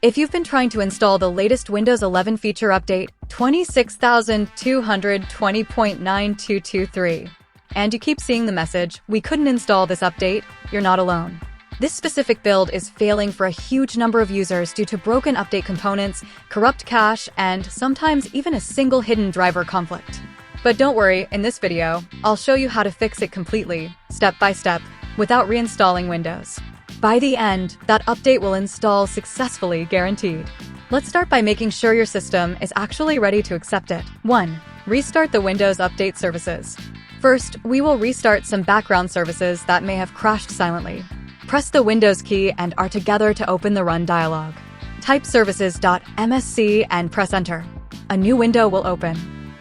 If you've been trying to install the latest Windows 11 feature update 26220.9223, and you keep seeing the message, "We couldn't install this update," you're not alone. This specific build is failing for a huge number of users due to broken update components, corrupt cache, and sometimes even a single hidden driver conflict. But don't worry, in this video, I'll show you how to fix it completely, step by step, without reinstalling Windows. By the end, that update will install successfully, guaranteed. Let's start by making sure your system is actually ready to accept it. 1. Restart the Windows Update services. First, we will restart some background services that may have crashed silently. Press the Windows key and R together to open the Run dialog. Type services.msc and press Enter. A new window will open.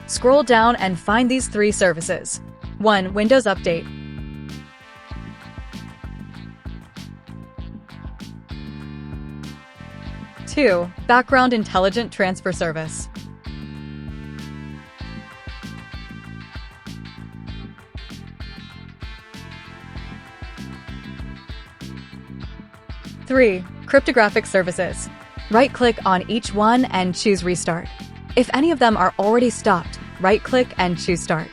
Scroll down and find these 3 services. 1. Windows Update. 2. Background Intelligent Transfer Service. 3. Cryptographic Services. Right-click on each one and choose Restart. If any of them are already stopped, right-click and choose Start.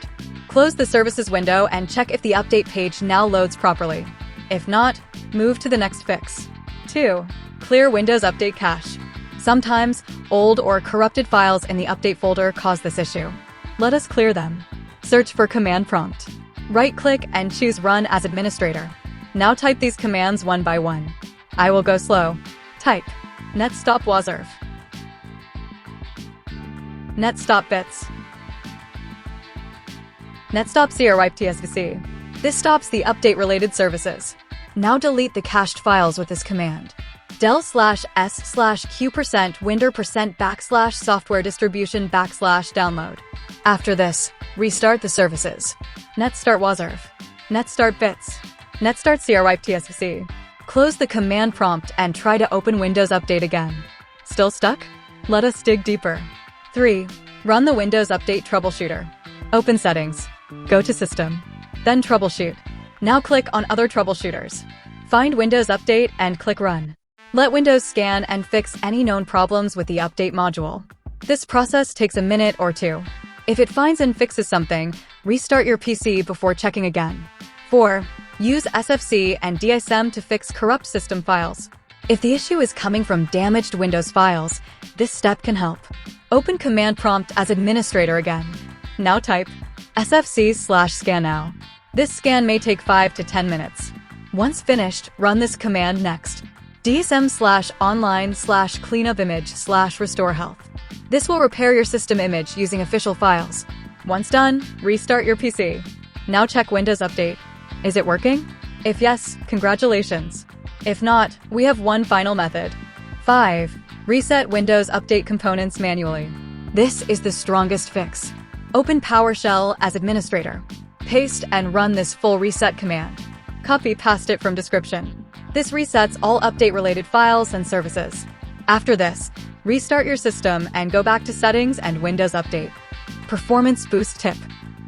Close the Services window and check if the update page now loads properly. If not, move to the next fix. 2. Clear Windows Update cache. Sometimes, old or corrupted files in the Update folder cause this issue. Let us clear them. Search for Command Prompt. Right-click and choose Run as Administrator. Now type these commands one by one. I will go slow. Type netstop wuauserv, netstop bits, netstop cryptsvc. This stops the update-related services. Now delete the cached files with this command. del/s/q%winder%\softwaredistribution\download. After this, restart the services. netstart wuauserv, netstart bits, netstart cryptsvc. Close the command prompt and try to open Windows Update again. Still stuck? Let us dig deeper. 3. Run the Windows Update troubleshooter. Open Settings. Go to System. Then Troubleshoot. Now click on Other Troubleshooters. Find Windows Update and click Run. Let Windows scan and fix any known problems with the Update module. This process takes a minute or 2. If it finds and fixes something, restart your PC before checking again. 4. Use SFC and DISM to fix corrupt system files. If the issue is coming from damaged Windows files, this step can help. Open Command Prompt as Administrator again. Now type sfc/scan now. This scan may take 5 to 10 minutes. Once finished, run this command next. DISM/online/cleanupimage/RestoreHealth. This will repair your system image using official files. Once done, restart your PC. Now check Windows Update. Is it working? If yes, congratulations. If not, we have one final method. 5. Reset Windows Update components manually. This is the strongest fix. Open PowerShell as Administrator. Paste and run this full reset command. Copy-paste it from description. This resets all update-related files and services. After this, restart your system and go back to Settings and Windows Update. Performance Boost Tip.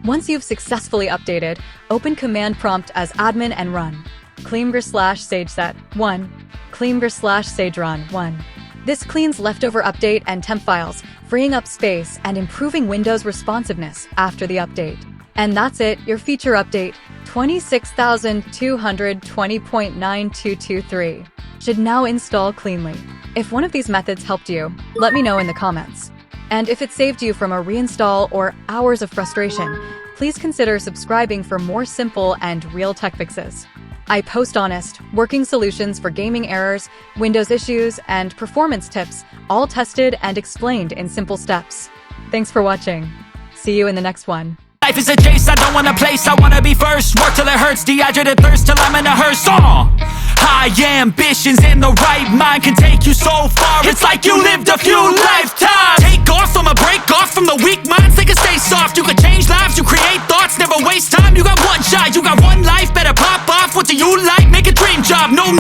Once you've successfully updated, open Command Prompt as Admin and run. cleanver/sageset 1. cleanver/sagerun 1. This cleans leftover update and temp files, freeing up space and improving Windows responsiveness after the update. And that's it, your feature update 26220.9223 should now install cleanly. If one of these methods helped you, let me know in the comments. And if it saved you from a reinstall or hours of frustration, please consider subscribing for more simple and real tech fixes. I post honest, working solutions for gaming errors, Windows issues, and performance tips, all tested and explained in simple steps. Thanks for watching. See you in the next one. Life is a chase, I don't want a place, I wanna be first. Work till it hurts, dehydrated thirst till I'm in a hearse. High ambitions and the right mind can take you so far. It's like you lived a few lifetimes. Take off from a break off from the weak minds, they can stay soft. You can change lives, you create thoughts, never waste time. You got one shot, you got one life, better pop off. What do you like? Make a dream job, no